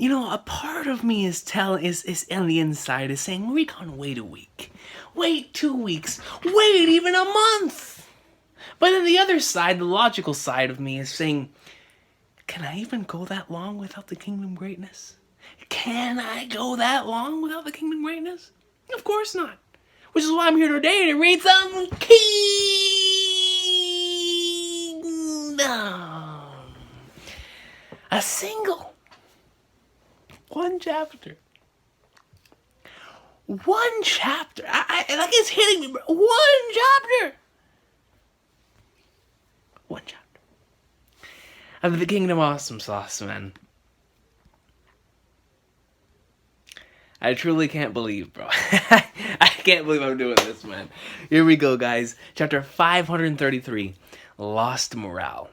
a part of me is on the inside is saying, Recon, wait a week. Wait 2 weeks. Wait even a month. But then the other side, the logical side of me is saying, can I even go that long without the Kingdom Greatness? Can I go that long without the Kingdom Greatness? Of course not. Which is why I'm here today to read some Kingdom. A single. One chapter. One chapter. Like it's hitting me, bro. One chapter. One chapter. Of the Kingdom Awesome Sauce, man. I truly can't believe, bro. I can't believe I'm doing this, man. Here we go, guys. Chapter 533. Lost Morale.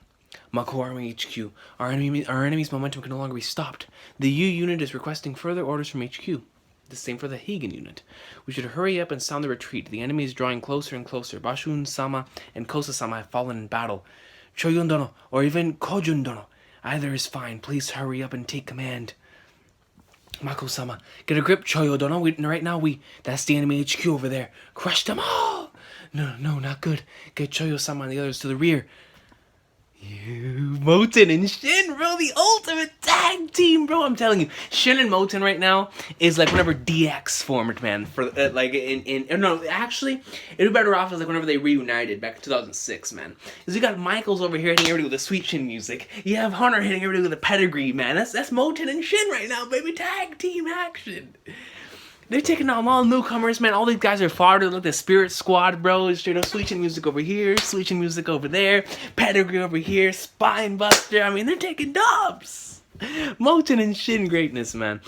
Mako Army HQ. Our enemy's momentum can no longer be stopped. The U unit is requesting further orders from HQ. The same for the Hagen unit. We should hurry up and sound the retreat. The enemy is drawing closer and closer. Bashun-sama and Kosa-sama have fallen in battle. Choyun-dono, or even Kojun-dono. Either is fine. Please hurry up and take command. Mako-sama, get a grip, Choyo-dono. Right now, that's the enemy HQ over there. Crush them all! No, not good. Get Choyo-sama and the others to the rear. Moten and Shin, bro, the ultimate tag team, bro. I'm telling you, Shin and Moten right now is like whenever DX formed, man. For like actually, it'd be better off as like whenever they reunited back in 2006, man. Because you got Michaels over here hitting everybody with the sweet Shin music. You have Hunter hitting everybody with the pedigree, man. That's Moten and Shin right now, baby. Tag team action. They're taking on all newcomers, man. All these guys are farted like the Spirit Squad, bro. Straight up Switching music over here, Switching music over there, Pedigree over here, Spine Buster. I mean, they're taking dubs. Moten and Shin greatness, man.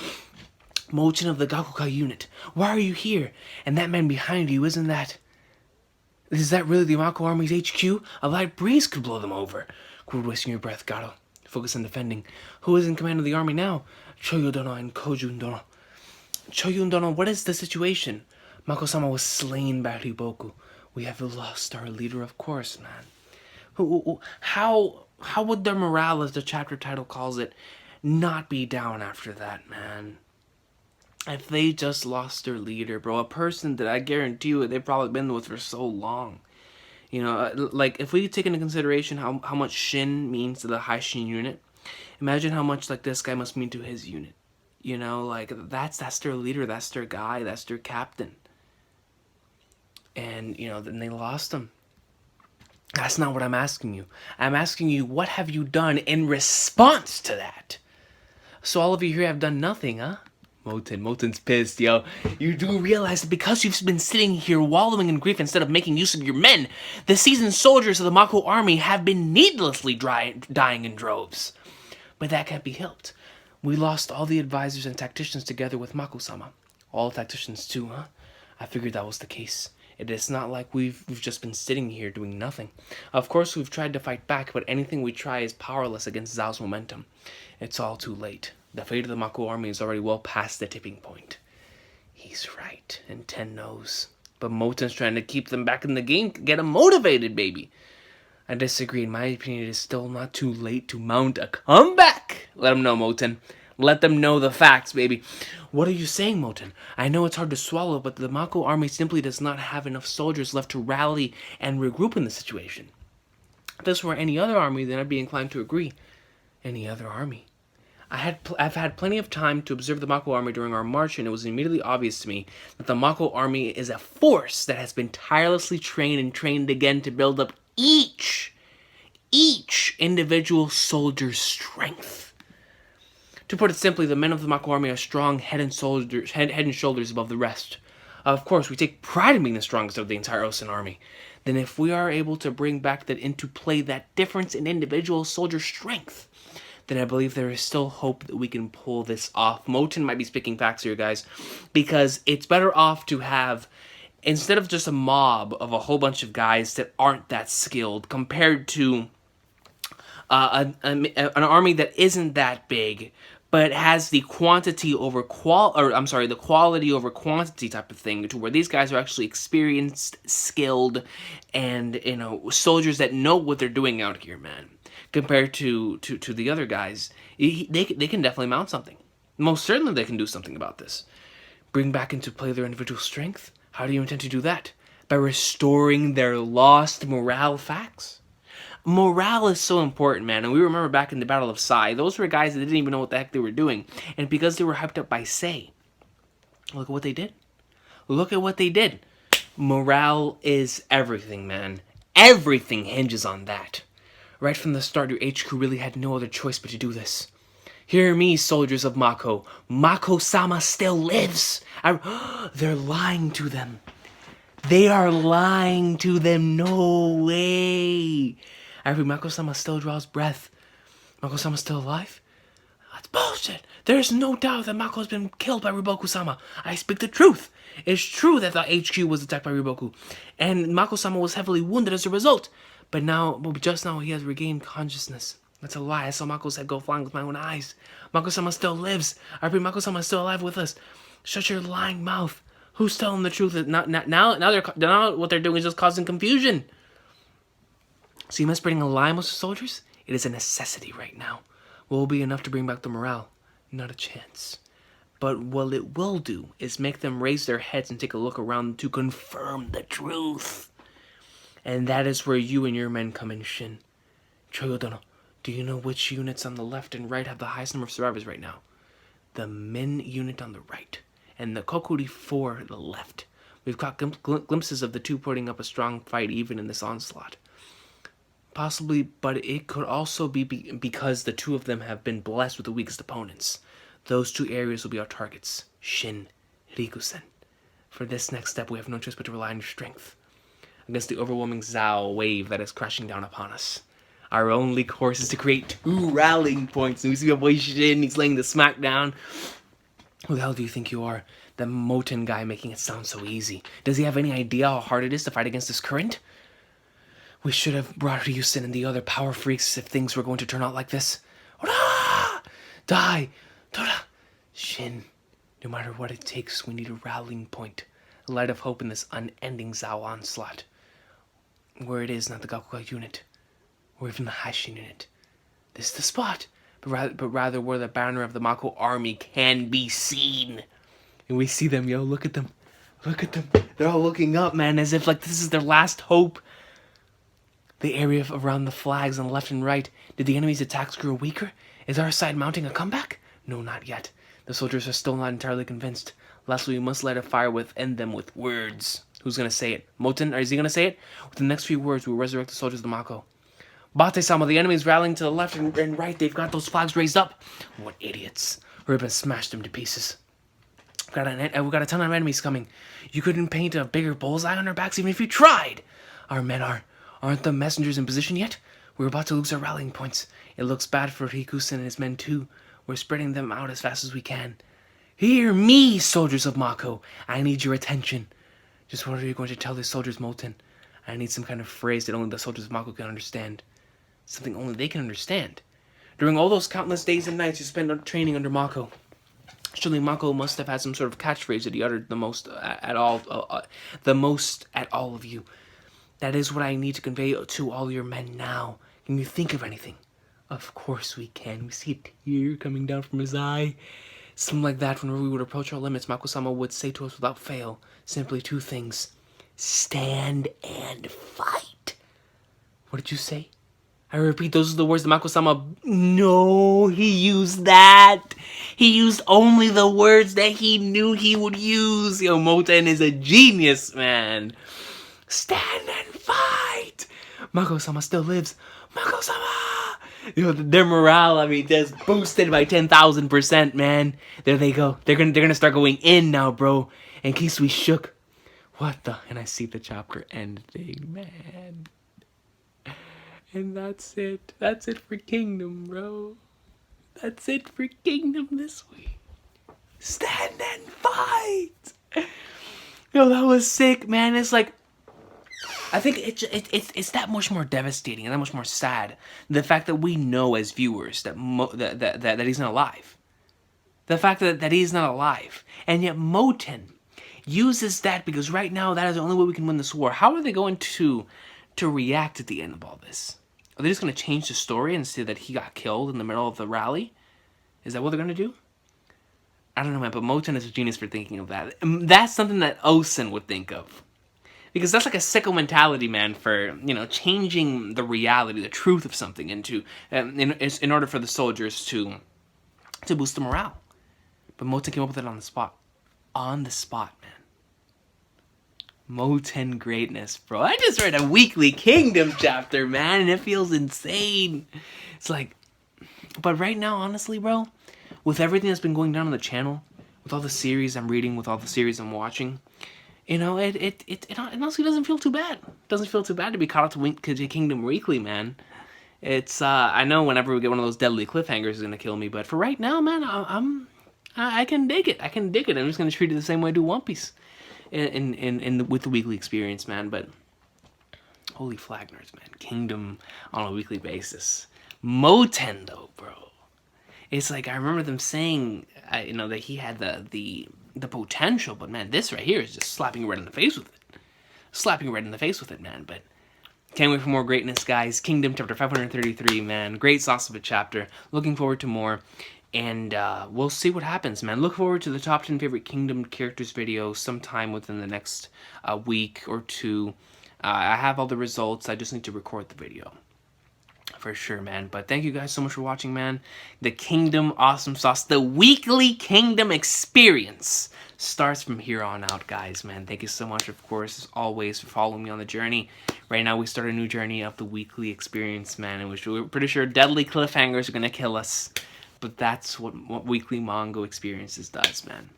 Moten of the Gakuka unit. Why are you here? And that man behind you, isn't that... Is that really the Mako Army's HQ? A light breeze could blow them over. Quit wasting your breath, Garo. Focus on defending. Who is in command of the army now? Choyo-dono and Kojun-dono. Choyun-dono, what is the situation? Mako-sama was slain by Riboku. We have lost our leader, of course, man. How would their morale, as the chapter title calls it, not be down after that, man? If they just lost their leader, bro, a person that I guarantee you they've probably been with for so long. You know, like, if we take into consideration how much Shin means to the Haishin unit, imagine how much, like, this guy must mean to his unit. You know, like, that's their leader, that's their guy, that's their captain. And, you know, then they lost him. That's not what I'm asking you. I'm asking you, what have you done in response to that? So all of you here have done nothing, huh? Moten's pissed, yo. You do realize that because you've been sitting here wallowing in grief instead of making use of your men, the seasoned soldiers of the Mako army have been needlessly dying in droves. But that can't be helped. We lost all the advisors and tacticians together with Mako-sama. All tacticians too, huh? I figured that was the case. It is not like we've just been sitting here doing nothing. Of course, we've tried to fight back, but anything we try is powerless against Zao's momentum. It's all too late. The fate of the Mako army is already well past the tipping point. He's right, and Ten knows. But Moten's trying to keep them back in the game, get them motivated, baby. I disagree. In my opinion, it is still not too late to mount a comeback. Let them know, Moten. Let them know the facts, baby. What are you saying, Moten? I know it's hard to swallow, but the Mako army simply does not have enough soldiers left to rally and regroup in the situation. If this were any other army, then I'd be inclined to agree. Any other army? I've had plenty of time to observe the Mako army during our march, and it was immediately obvious to me that the Mako army is a force that has been tirelessly trained again to build up each individual soldier's strength. To put it simply, the men of the Mako army are strong head and shoulders above the rest. Of course, we take pride in being the strongest of the entire Osen army. Then if we are able to bring back that into play, that difference in individual soldier strength, then I believe there is still hope that we can pull this off. Moten might be speaking facts here, guys, because it's better off to have, instead of just a mob of a whole bunch of guys that aren't that skilled, compared to an army that isn't that big, but has the quality over quantity type of thing, to where these guys are actually experienced, skilled, and, you know, soldiers that know what they're doing out here, man. Compared to the other guys, they can definitely mount something. Most certainly they can do something about this. Bring back into play their individual strength? How do you intend to do that? By restoring their lost morale facts? Morale is so important, man. And we remember back in the Battle of Sai, those were guys that didn't even know what the heck they were doing. And because they were hyped up by Sei, look at what they did. Look at what they did. Morale is everything, man. Everything hinges on that. Right from the start, your HQ really had no other choice but to do this. Hear me, soldiers of Mako. Mako-sama still lives. They're lying to them. They are lying to them. No way. Mako-sama still draws breath. Mako-sama still alive? That's bullshit. There's no doubt that Mako has been killed by Riboku-sama. I speak the truth. It's true that the HQ was attacked by Riboku, and Mako-sama was heavily wounded as a result. But just now, he has regained consciousness. That's a lie. I saw Mako's head go flying with my own eyes. Mako-sama still lives. I repeat, Mako-sama is still alive with us. Shut your lying mouth. Who's telling the truth? Now what they're doing is just causing confusion. So you must bring a lie, most soldiers? It is a necessity right now. What will be enough to bring back the morale? Not a chance. But what it will do is make them raise their heads and take a look around to confirm the truth. And that is where you and your men come in, Shin. Choyo-dono, do you know which units on the left and right have the highest number of survivors right now? The Min unit on the right, and the Kokuri 4 the left. We've caught glimpses of the two putting up a strong fight even in this onslaught. Possibly, but it could also be because the two of them have been blessed with the weakest opponents. Those two areas will be our targets, Shin, Rikusen. For this next step, we have no choice but to rely on your strength against the overwhelming Zao wave that is crashing down upon us. Our only course is to create 2 rallying points. And we see my boy Shin, he's laying the smack down. Who the hell do you think you are? The Moten guy making it sound so easy. Does he have any idea how hard it is to fight against this current? We should have brought Ryusen and the other power freaks if things were going to turn out like this. Ora! Die! Tora! Shin, no matter what it takes, we need a rallying point. A light of hope in this unending Zao onslaught. Where it is not the Gakuga unit, or even the Haishin unit. This is the spot, but rather where the banner of the Mako army can be seen. And we see them, yo, look at them. Look at them. They're all looking up, man, as if like this is their last hope. The area around the flags on the left and right. Did the enemy's attacks grow weaker? Is our side mounting a comeback? No, not yet. The soldiers are still not entirely convinced. Lastly, we must light a fire within them with words. Who's gonna say it? Moten? Or is he gonna say it? With the next few words, we'll resurrect the soldiers of the Mako. Bate-sama, the enemy is rallying to the left and right. They've got those flags raised up. What idiots. Ribbon smashed them to pieces. We've got a ton of enemies coming. You couldn't paint a bigger bullseye on our backs even if you tried. Our men aren't the messengers in position yet? We're about to lose our rallying points. It looks bad for Rikusen and his men too. We're spreading them out as fast as we can. Hear me, soldiers of Mako. I need your attention. Just what are you going to tell the soldiers, Moten? I need some kind of phrase that only the soldiers of Mako can understand. Something only they can understand. During all those countless days and nights you spent training under Mako, surely Mako must have had some sort of catchphrase that he uttered the most at all of you. That is what I need to convey to all your men now. Can you think of anything? Of course we can. We see a tear coming down from his eye. Something like that. Whenever we would approach our limits, Mako-sama would say to us without fail, simply 2 things. Stand and fight. What did you say? I repeat, those are the words that Mako-sama... No, he used that. He used only the words that he knew he would use. Yo, Moten is a genius, man. Stand and fight. Mako-sama still lives. Mako-sama. You know, their morale, I mean, just boosted by 10,000%, man. There they go. They're gonna start going in now, bro. In case we shook. What the? And I see the chapter ending, man. And that's it. That's it for Kingdom, bro. That's it for Kingdom this week. Stand and fight. Yo, that was sick, man. It's like, I think it's that much more devastating and that much more sad. The fact that we know as viewers that he's not alive. The fact that he's not alive. And yet Moten uses that because right now that is the only way we can win this war. How are they going to react at the end of all this? Are they just going to change the story and say that he got killed in the middle of the rally? Is that what they're going to do? I don't know, man, but Moten is a genius for thinking of that. That's something that Osen would think of. Because that's like a sicko mentality, man, for, you know, changing the reality, the truth of something into, in order for the soldiers to boost the morale. But Moten came up with it on the spot. On the spot, man. Moten greatness, bro. I just read a Weekly Kingdom chapter, man, and it feels insane. It's like, but right now, honestly, bro, with everything that's been going down on the channel, with all the series I'm reading, with all the series I'm watching, you know, it honestly doesn't feel too bad. It doesn't feel too bad to be caught up to Kingdom Weekly, man. It's, I know whenever we get one of those deadly cliffhangers is gonna kill me, but for right now, man, I can dig it. I can dig it. I'm just gonna treat it the same way I do One Piece. With the weekly experience, man. But holy flag nerds, man, Kingdom on a weekly basis. Moten though, bro, it's like I remember them saying, you know, that he had the potential, but man, this right here is just slapping you right in the face with it. Slapping you right in the face with it, man. But can't wait for more greatness, guys. Kingdom chapter 533, man. Great sauce of a chapter. Looking forward to more. And we'll see what happens, man. Look forward to the top 10 favorite Kingdom characters video sometime within the next week or two. I have all the results. I just need to record the video. For sure, man. But thank you guys so much for watching, man. The Kingdom Awesome Sauce, the weekly Kingdom experience starts from here on out, guys, man. Thank you so much, of course, as always, for following me on the journey. Right now, we start a new journey of the weekly experience, man, in which we're pretty sure deadly cliffhangers are going to kill us. But that's what weekly manga experiences does, man.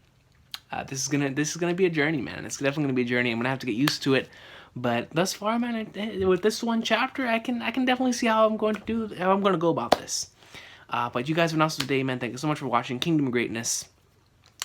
This is gonna be a journey, man. It's definitely gonna be a journey. I'm gonna have to get used to it. But thus far, man, with this one chapter, I can definitely see how I'm going to go about this. But you guys have an awesome day, man. Thank you so much for watching Kingdom Greatness.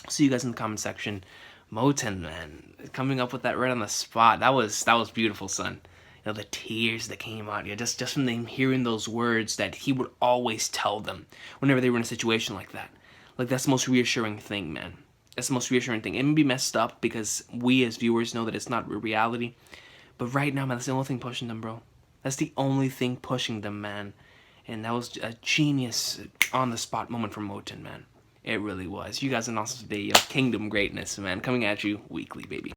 See you guys in the comment section. Moten, man, coming up with that right on the spot. That was beautiful, son. You know, the tears that came out, yeah, just from them hearing those words that he would always tell them whenever they were in a situation like that. Like, that's the most reassuring thing, man. That's the most reassuring thing. It may be messed up because we as viewers know that it's not reality. But right now, man, that's the only thing pushing them, bro. That's the only thing pushing them, man. And that was a genius on-the-spot moment from Moten, man. It really was. You guys have an awesome day, yo. Kingdom greatness, man. Coming at you weekly, baby.